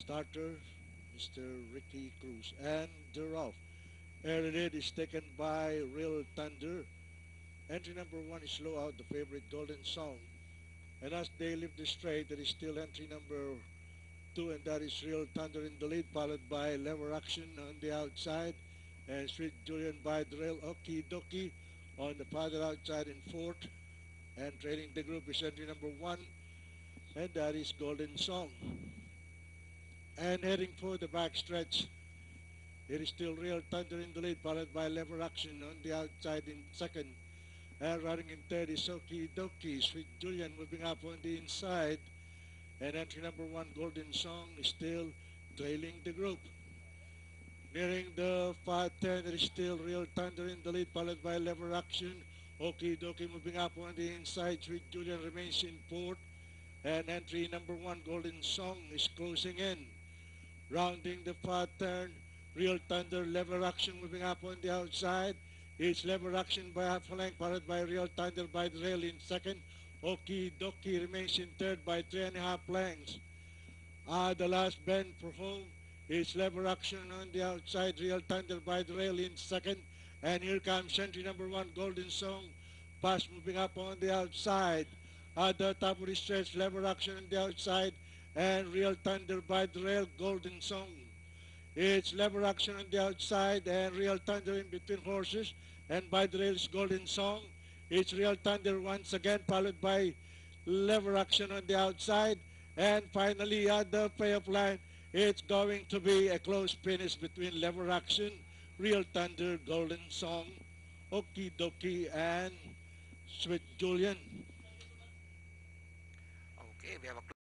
starter, Mr. Ricky Cruz. And they're off. Early lead is taken by Real Thunder. Entry number 1 is Slow Out, the favorite Golden Song. And as they leave the straight, there is still entry number 2, and that is Real Thunder in the lead, followed by Lever Action on the outside, and Sweet Julian by the rail, Okie Dokie on the farther outside in fourth. And trailing the group is entry number 1, and that is Golden Song. And heading for the back stretch, it is still Real Thunder in the lead, followed by Lever Action on the outside in second. And running in third is Okie Dokie. Sweet Julian moving up on the inside. And entry number 1, Golden Song, is still trailing the group. Nearing the 5-10, there is still Real Thunder in the lead, followed by Lever Action. Okie Dokie moving up on the inside. Sweet Julian remains in fourth. And entry number 1, Golden Song, is closing in. Rounding the 5th turn, Real Thunder, Lever Action moving up on the outside. It's Lever Action by half a length, followed by Real Thunder by the rail in second. Okie Dokie remains in third by 3.5 lengths. The last bend for home is Lever Action on the outside, Real Thunder by the rail in second. And here comes entry number 1, Golden Song, fast moving up on the outside. At the top of the stretch, Lever Action on the outside, and Real Thunder by the rail, Golden Song. It's Lever Action on the outside and Real Thunder in between horses, and by the rail is Golden Song. It's Real Thunder once again, followed by Lever Action on the outside, and finally at the payoff line, it's going to be a close finish between Lever Action, Real Thunder, Golden Song, Okie Dokie, and Sweet Julian. Okay, we have a